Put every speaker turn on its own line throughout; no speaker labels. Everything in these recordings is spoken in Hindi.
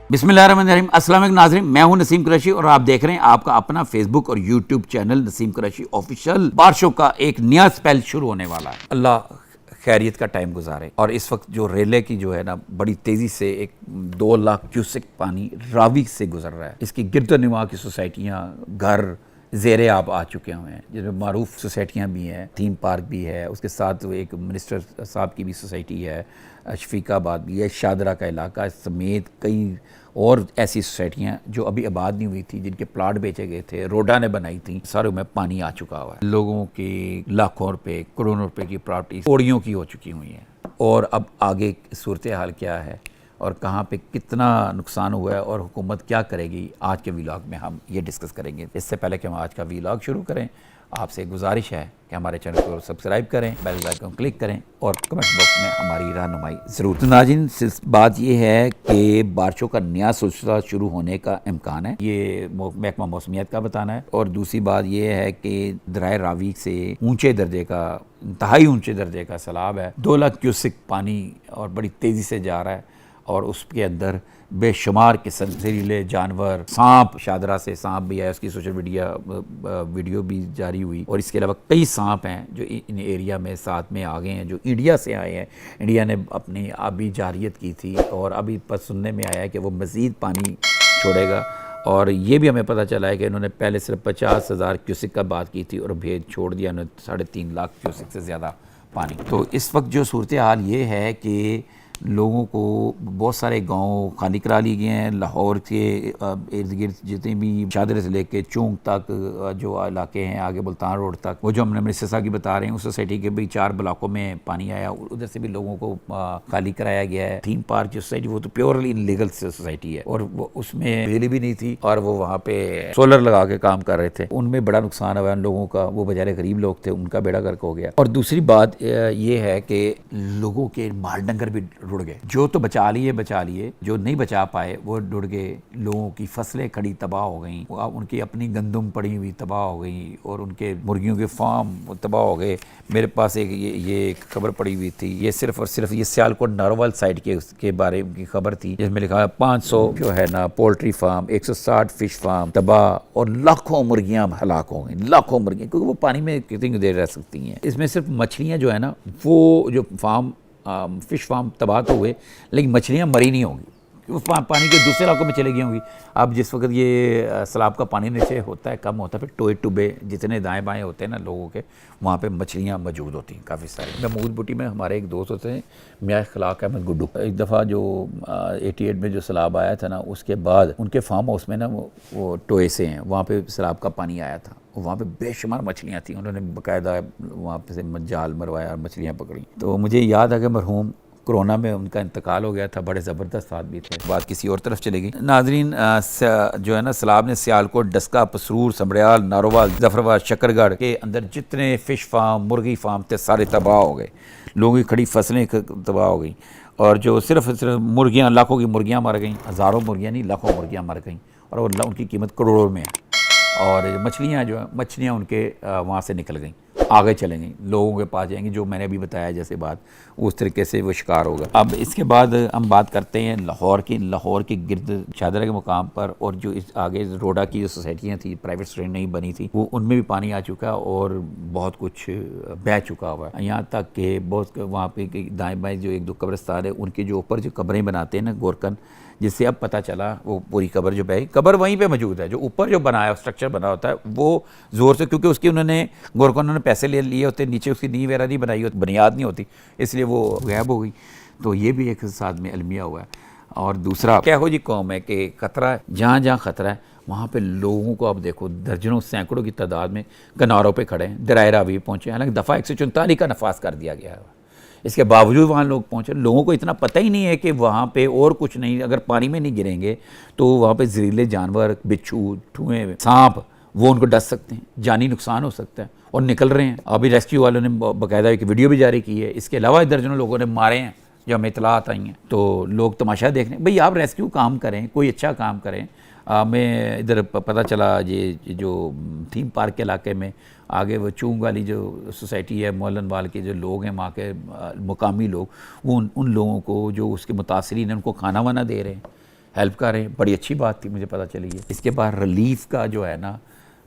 बिस्मिल्लाहिर्रहमानिर्रहीम। अस्सलाम वालेकुम नाज़रीन, मैं हूं नसीम कुरैशी और आप देख रहे हैं आपका अपना फेसबुक और YouTube channel Naseem Qureshi official. बारिशों का एक नया स्पेल शुरू होने वाला है, अल्लाह खैरियत का टाइम गुजारे। और इस वक्त जो रेले की जो है ना बड़ी तेज़ी से एक 2 लाख क्यूसेक पानी रावी से गुजर रहा है। इसकी गिरदोनवा की सोसाइटियाँ, घर ज़ेरे आब आ चुके हुए हैं, जिसमें मारूफ सोसाइटियाँ भी हैं, थीम पार्क भी है, उसके साथ एक मिनिस्टर साहब की भी सोसाइटी है, शफीकाबाद भी है, शादरा का इलाका समेत कई और ऐसी सोसाइटियाँ जो अभी आबाद नहीं हुई थी, जिनके प्लाट बेचे गए थे, रोडा ने बनाई थी, सारों में पानी आ चुका हुआ है। लोगों की लाखों रुपए, करोड़ों रुपए की प्रॉपर्टी ओड़ियों की हो चुकी हुई हैं। और अब आगे सूरत हाल क्या है और कहाँ पे कितना नुकसान हुआ है और हुकूमत क्या करेगी, आज के व्लॉग में हम ये डिस्कस करेंगे। इससे पहले कि हम आज का व्लॉग शुरू करें, आपसे गुजारिश है कि हमारे चैनल को सब्सक्राइब करें, बेल आइकन क्लिक करें और कमेंट बॉक्स में हमारी रहनुमाई ज़रूर। तो नाज़रीन, बात यह है कि बारिशों का नया सिलसिला शुरू होने का इम्कान है, ये महकमा मौसमियात का बताना है। और दूसरी बात यह है कि दरिया रावी से ऊंचे दर्जे का, इंतहाई ऊंचे दर्जे का सैलाब है, 2 लाख क्यूसेक पानी और बड़ी तेज़ी से जा रहा है। और उसके अंदर बेशुमार किस्म जहरीले जानवर, सांप, शादरा से सांप भी है, उसकी सोशल मीडिया वीडियो भी जारी हुई। और इसके अलावा कई सांप हैं जो इन एरिया में साथ में आ गए हैं, जो इंडिया से आए हैं। इंडिया ने अपनी आबी जारियत की थी और अभी पर सुनने में आया है कि वो मज़ीद पानी छोड़ेगा। और ये भी हमें पता चला है कि इन्होंने पहले सिर्फ 50,000 क्यूसेक का बात की थी और भेज छोड़ दिया उन्होंने 3.5 लाख क्यूसेक से ज़्यादा पानी। तो इस वक्त जो सूरत हाल ये है कि लोगों को बहुत सारे गांव खाली करा लिए गए हैं। लाहौर के इर्द गिर्द जितने भी शादरे से लेके चूंग तक जो इलाके हैं, आगे मुल्तान रोड तक, वो जो हमने मिनिस्टर साहब की बता रहे हैं, उस सोसाइटी के भी 4 ब्लॉकों में पानी आया, उधर से भी लोगों को खाली कराया गया है। थीम पार्क जो सोसाइटी, वो तो प्योरली इनलीगल सोसाइटी है और वो उसमें बिजली भी नहीं थी और वो वहाँ पे सोलर लगा के काम कर रहे थे। उनमें बड़ा नुकसान हुआ उन लोगों का, वो बेचारे गरीब लोग थे, उनका बेड़ा गर्क हो गया। और दूसरी बात ये है कि लोगों के माल डंगर भी रुड़ गए। जो तो बचा लिए, जो नहीं बचा पाए वो रुड़ गए। लोगों की फसलें खड़ी तबाह हो गई, उनकी अपनी गंदम पड़ी हुई तबाह हो गई और उनके मुर्गियों के फार्म तबाह हो गए। मेरे पास ये एक खबर पड़ी हुई थी, ये सिर्फ और सिर्फ ये सियालकोट नारोवाल साइड के बारे की खबर थी, जिसमें लिखा है 500 जो है ना पोल्ट्री फार्म, 160 फिश फार्म तबाह और लाखों मुर्गियां हलाक हो गई, लाखों मुर्गियां, क्योंकि वो पानी में कितनी देर रह सकती हैं। इसमें सिर्फ मछलियां जो है ना, वो जो फार्म फ़िश फार्म तबाह तो हुए, लेकिन मछलियाँ मरी नहीं होंगी, वो पानी के दूसरे इलाकों में चली गई होंगी। अब जिस वक्त ये सैलाब का पानी नीचे होता है, कम होता है, फिर टोए टुबे जितने दाएं बाएं होते हैं ना लोगों के, वहाँ पे मछलियाँ मौजूद होती हैं काफ़ी सारी। महमूद बुटी में हमारे एक दोस्त होते हैं, मियाँ खलाक अहमद गुड्डू, एक दफ़ा जो 88 में जो सैलाब आया था ना, उसके बाद उनके फार्म हाउस में ना वो टोए से हैं, वहाँ पर सैलाब का पानी आया था, वहाँ पे बेशुमार मछलियाँ थी। उन्होंने बाकायदा वहाँ पे से जाल मरवाया और मछलियाँ पकड़ी। तो मुझे याद है कि मरहूम कोरोना में उनका इंतकाल हो गया था, बड़े ज़बरदस्त आदमी थे। बात किसी और तरफ चलेगी। नाजरीन, जो है ना सैलाब ने सियालकोट, डस्का, पसरूर, समड़ियाल, नारोवाल, जफराबाद, शकरगढ़ के अंदर जितने फ़िश फार्म, मुर्गी फार्म थे, सारे तबाह हो गए। लोगों की खड़ी फसलें तबाह हो गई और जो सिर्फ मुर्गियाँ, लाखों की मुर्गियाँ मर गई, हज़ारों मुर्गियाँ नहीं, लाखों मुर्गियाँ मर गई और उनकी कीमत करोड़ों में है। और मछलियाँ जो है, मछलियाँ उनके वहाँ से निकल गई, आगे चले गई, लोगों के पास जाएंगी, जो मैंने अभी बताया जैसे बात, उस तरीके से वो शिकार होगा। अब इसके बाद हम बात करते हैं लाहौर के गिर्द शादरा के मुकाम पर, और जो इस आगे रोडा की जो सोसाइटियाँ थी, प्राइवेट सोसाइटी नहीं बनी थी, वो उनमें भी पानी आ चुका और बहुत कुछ बह चुका हुआ है। यहाँ तक कि बहुत वहाँ पे दाएँ बाएँ जो 1-2 कब्रिस्तान है, उनके जो ऊपर जो कब्रें बनाते हैं ना गोरकन, जिससे अब पता चला वो पूरी कब्र जो बही, कब्र वहीं पे मौजूद है, जो ऊपर जो बनाया स्ट्रक्चर बना होता है वो ज़ोर से, क्योंकि उसकी उन्होंने पैसे ले लिए होते, नीचे उसकी नींव वगैरह नहीं बनाई होती, बुनियाद नहीं होती, इसलिए वो गायब हो गई। तो ये भी एक साथ में अलमिया हुआ है। और दूसरा क्या हो जी कौम है कि खतरा है, जहाँ जहाँ खतरा है वहाँ पे लोगों को अब देखो दर्जनों सैकड़ों की तादाद में किनारों पे खड़े हैं, दरिया रावी पहुँचे, हालांकि दफ़ा 144 का नफाज कर दिया गया है, इसके बावजूद वहाँ लोग पहुँचे। लोगों को इतना पता ही नहीं है कि वहाँ पे और कुछ नहीं, अगर पानी में नहीं गिरेंगे तो वहाँ पे जहरीले जानवर, बिच्छू, ठुएँ, सांप, वो उनको डस सकते हैं, जानी नुकसान हो सकता है और निकल रहे हैं। अभी रेस्क्यू वालों ने बाकायदा एक वीडियो भी जारी की है। इसके अलावा दर्जनों लोगों ने मारे हैं जो हमें इतलात आई हैं। तो लोग तमाशा देख रहे हैं। भाई आप रेस्क्यू काम करें, कोई अच्छा काम करें। हमें इधर पता चला ये जो थीम पार्क के इलाके में आगे वो चूंग वाली जो सोसाइटी है, मौलनवाल के जो लोग हैं वहाँ के मुकामी लोग, वो उन लोगों को जो उसके मुतासरीन हैं उनको खाना वाना दे रहे हैं, हेल्प कर रहे हैं, बड़ी अच्छी बात थी, मुझे पता चली है। इसके बाद रिलीफ का जो है ना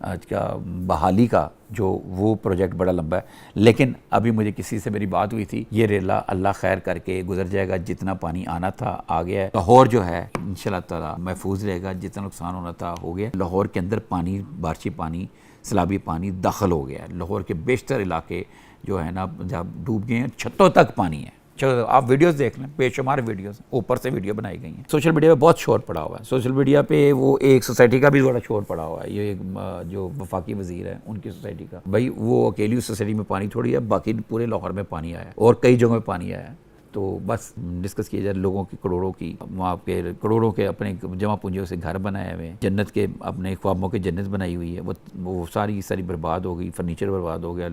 आज का बहाली का जो वो प्रोजेक्ट बड़ा लंबा है, लेकिन अभी मुझे किसी से मेरी बात हुई थी, ये रेला अल्लाह खैर करके गुजर जाएगा, जितना पानी आना था आ गया है। लाहौर जो है इंशाल्लाह ताला महफूज रहेगा, जितना नुकसान होना था हो गया। लाहौर के अंदर पानी, बारिशी पानी, सैलाबी पानी दाखिल हो गया है। लाहौर के बेशतर इलाके जो है ना जब डूब गए हैं, छतों तक पानी है। चलो आप वीडियोस देख लें, बेशुमार वीडियोस ऊपर से वीडियो बनाई गई हैं। सोशल मीडिया पे बहुत शोर पड़ा हुआ है। सोशल मीडिया पे वो एक सोसाइटी का भी बड़ा शोर पड़ा हुआ है, ये एक जो वफाकी वजीर है उनकी सोसाइटी का। भाई वो अकेली उस सोसाइटी में पानी थोड़ी है, बाकी पूरे लाहौर में पानी आया है और कई जगहों में पानी आया है। तो बस डिस्कस किया जाए लोगों की, करोड़ों की, वहाँ पे करोड़ों के अपने जमा पूंजियों से घर बनाए हुए, जन्नत के अपने ख्वाबों की जन्नत बनाई हुई है, वो सारी बर्बाद हो गई। फर्नीचर बर्बाद हो गया,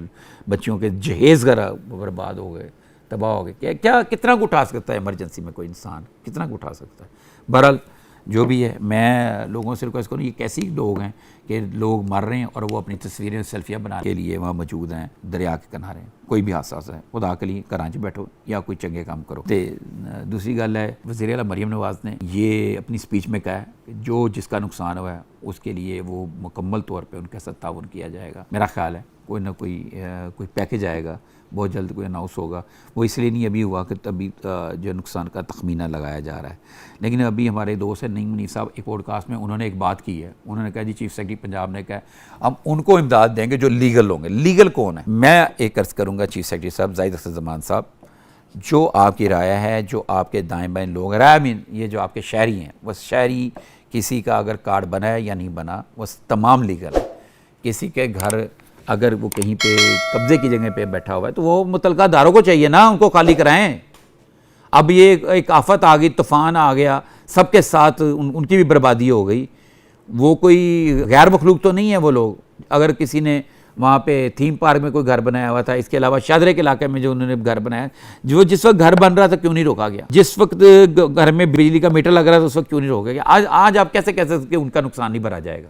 बच्चियों के जहेज़ घर बर्बाद हो गए, तबाह हो गए। क्या कितना को उठा सकता है इमरजेंसी में कोई इंसान, कितना को उठा सकता है। बहरहाल जो भी है, मैं लोगों से रिक्वेस्ट करूँ, ये कैसे लोग हैं कि लोग मर रहे हैं और वो अपनी तस्वीरें सेल्फियाँ बनाने के लिए वहाँ मौजूद हैं दरिया के किनारे। कोई भी हादसा है, खुदा के लिए कराची बैठो या कोई चंगे काम करो। तो दूसरी गल है, वज़ीर आला मरीम नवाज़ ने ये अपनी स्पीच में कहा है कि जो जिसका नुकसान हुआ है उसके लिए वो मुकम्मल तौर पर उनके साथ ताउन किया जाएगा। मेरा ख्याल है कोई ना कोई पैकेज आएगा, बहुत जल्द कोई अनाउंस होगा। वो इसलिए नहीं अभी हुआ कि तभी जो नुकसान का तखमीना लगाया जा रहा है। लेकिन अभी हमारे दोस्त हैं नईम मुनीफ साहब, एक पॉडकास्ट में उन्होंने एक बात की है। उन्होंने कहा जी चीफ सेक्रेटरी पंजाब ने कहा हम उनको इमदाद देंगे जो लीगल होंगे। लीगल कौन है? मैं एक अर्ज़ करूँगा चीफ सेक्रेटरी साहब ज़ाहिद अख्तर ज़मान साहब, जो आपकी राय है, जो आपके दाएँ बाएँ लोग राय मीन ये जो आपके शहरी हैं, वह शहरी किसी का अगर कार्ड बना है या नहीं बना वह तमाम लीगल है। किसी के घर अगर वो कहीं पे कब्जे की जगह पे बैठा हुआ है तो वो मुतलका दारों को चाहिए ना, उनको खाली कराएं। अब ये एक आफत आ गई, तूफ़ान आ गया, सबके साथ उनकी भी बर्बादी हो गई। वो कोई गैर मखलूक तो नहीं है वो लोग। अगर किसी ने वहाँ पे थीम पार्क में कोई घर बनाया हुआ था, इसके अलावा शादरे के इलाके में जो उन्होंने घर बनाया, जो जिस वक्त घर बन रहा था क्यों नहीं रोका गया? जिस वक्त घर में बिजली का मीटर लग रहा था उस वक्त क्यों नहीं रोका गया? आज आप कैसे कह सकते कि उनका नुकसान नहीं भरा जाएगा?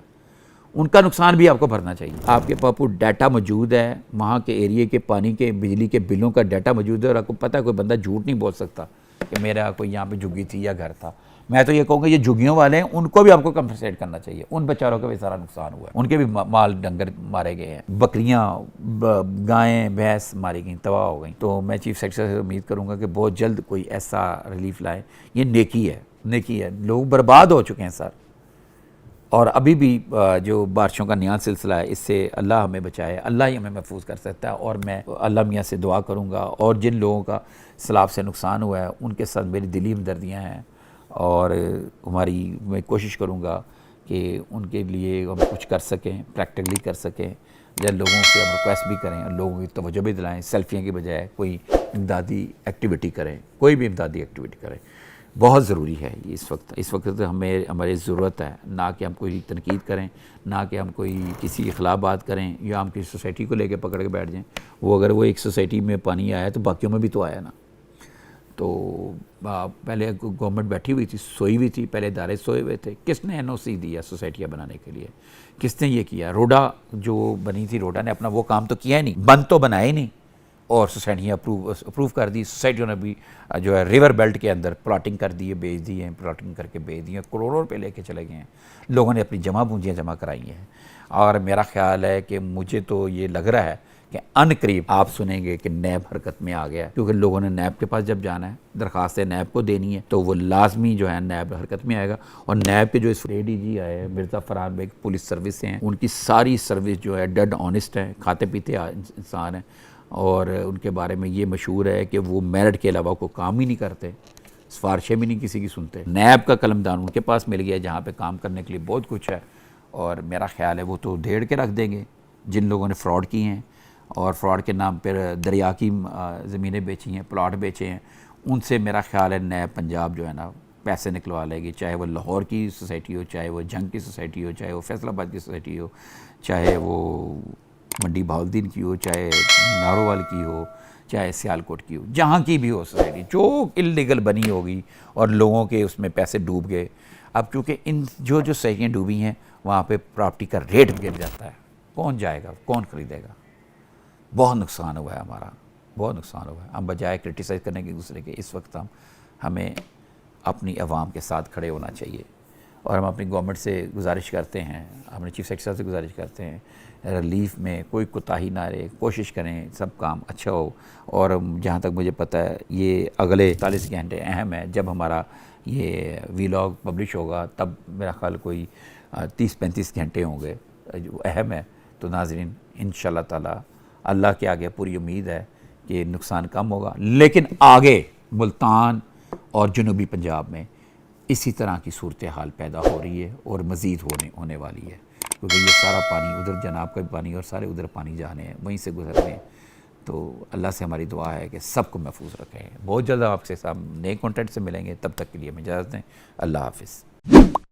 उनका नुकसान भी आपको भरना चाहिए। आपके पास डाटा मौजूद है, वहाँ के एरिए के पानी के बिजली के बिलों का डाटा मौजूद है और आपको पता है कोई बंदा झूठ नहीं बोल सकता कि मेरा कोई यहाँ पे झुग्गी थी या घर था। मैं तो ये कहूँगा ये झुग्गियों वाले हैं उनको भी आपको कंपनसेट करना चाहिए। उन बेचारों का भी सारा नुकसान हुआ है, उनके भी माल डंगर मारे गए हैं, बकरियाँ गायें भैंस मारी गई, तबाह हो गई। तो मैं चीफ सेक्रेटरी से उम्मीद करूँगा कि बहुत जल्द कोई ऐसा रिलीफ लाए। ये नेकी है, लोग बर्बाद हो चुके हैं सर। और अभी भी जो बारिशों का नया सिलसिला है, इससे अल्लाह हमें बचाए, अल्लाह ही हमें महफूज कर सकता है। और मैं अल्लाह मियाँ से दुआ करूँगा और जिन लोगों का सैलाब से नुकसान हुआ है उनके साथ मेरी दिली हमदर्दियाँ हैं और मैं कोशिश करूँगा कि उनके लिए हम कुछ कर सकें, प्रैक्टिकली कर सकें। या लोगों से हम रिक्वेस्ट भी करें, लोगों की तवज्जो भी दिलाएँ, सेल्फियों की बजाय कोई इमदादी एक्टिविटी करें, कोई भी इमदादी एक्टिविटी करें। बहुत ज़रूरी है इस वक्त तो हमारी ज़रूरत है, ना कि हम कोई तनकीद करें, ना कि हम कोई किसी के ख़िलाफ़ बात करें या हम किसी सोसाइटी को लेकर पकड़ के बैठ जाएं। अगर वो एक सोसाइटी में पानी आया तो बाकियों में भी तो आया ना। तो पहले गवर्नमेंट बैठी हुई थी, सोई हुई थी, पहले इदारे सोए हुए थे। किसने NOC दिया सोसाइटियाँ बनाने के लिए? किसने ये किया? रोडा जो बनी थी, रोडा ने अपना वो काम तो किया ही नहीं, बंद तो बनाया ही नहीं और सोसाइटियाँ अप्रूव कर दी। सोसाइटियों ने भी जो है रिवर बेल्ट के अंदर प्लाटिंग कर दी है, बेच दी है, प्लाटिंग करके बेच दी है, करोड़ों रुपए लेके चले गए हैं। लोगों ने अपनी जमा पूंजियाँ जमा कराई हैं। और मेरा ख्याल है कि मुझे तो ये लग रहा है कि अनकरीब आप सुनेंगे कि नैब हरकत में आ गया, क्योंकि लोगों ने नैब के पास जब जाना है, दरख्वास्तें नैब को देनी है, तो वो लाजमी जो है नैब हरकत में आएगा। और नैब के जो इस ADG आए मिर्ज़ा फरहान बेग पुलिस सर्विस से हैं, उनकी सारी सर्विस जो है डेड ऑनेस्ट है, खाते पीते इंसान हैं और उनके बारे में ये मशहूर है कि वो मेरिट के अलावा कोई काम ही नहीं करते, सिफारिशें भी नहीं किसी की सुनते। नैब का कलमदान उनके पास मिल गया जहाँ पे काम करने के लिए बहुत कुछ है। और मेरा ख्याल है वो तो धेड़ के रख देंगे जिन लोगों ने फ्रॉड किए हैं और फ्रॉड के नाम पर दरिया की ज़मीनें बेची हैं, प्लाट बेचे हैं, उनसे मेरा ख्याल है नैब पंजाब जो है ना पैसे निकलवा लेगी। चाहे वो लाहौर की सोसाइटी हो, चाहे वो जंग की सोसाइटी हो, चाहे वो फैसलाबाद की सोसाइटी हो, चाहे वो मंडी बहाउद्दीन की हो, चाहे नारोवाल की हो, चाहे सियालकोट की हो, जहाँ की भी हो सोसाइटी जो इल्लीगल बनी होगी और लोगों के उसमें पैसे डूब गए। अब चूँकि इन जो सोसाइटियाँ डूबी हैं वहाँ पे प्रॉपर्टी का रेट गिर जाता है, कौन जाएगा, कौन ख़रीदेगा? बहुत नुकसान हुआ है हमारा, बहुत नुकसान हुआ है। हम बजाय क्रिटिसाइज़ करने के दूसरे के, इस वक्त हमें अपनी आवाम के साथ खड़े होना चाहिए। और हम अपनी गवर्नमेंट से गुजारिश करते हैं, अपने चीफ सेक्रेटरी साहब से गुजारिश करते हैं, रिलीफ में कोई कोताही ना रहे, कोशिश करें सब काम अच्छा हो। और जहाँ तक मुझे पता है ये अगले 40 घंटे अहम है। जब हमारा ये वीलॉग पब्लिश होगा तब मेरा ख्याल कोई 30-35 घंटे होंगे जो अहम है। तो नाज़रीन इंशाल्लाह ताला अल्लाह के आगे पूरी उम्मीद है कि नुकसान कम होगा, लेकिन आगे मुल्तान और जनूबी पंजाब में इसी तरह की सूरत हाल पैदा हो रही है और मज़ीद होने वाली है, क्योंकि ये सारा पानी उधर जनाब का भी पानी और सारे उधर पानी जाने हैं, वहीं से गुजर रहे हैं। तो अल्लाह से हमारी दुआ है कि सबको महफूज रखें। बहुत जल्द आपसे साथ नए कंटेंट से मिलेंगे, तब तक के लिए हमें इजाज़त दें। अल्लाह हाफ़िज़।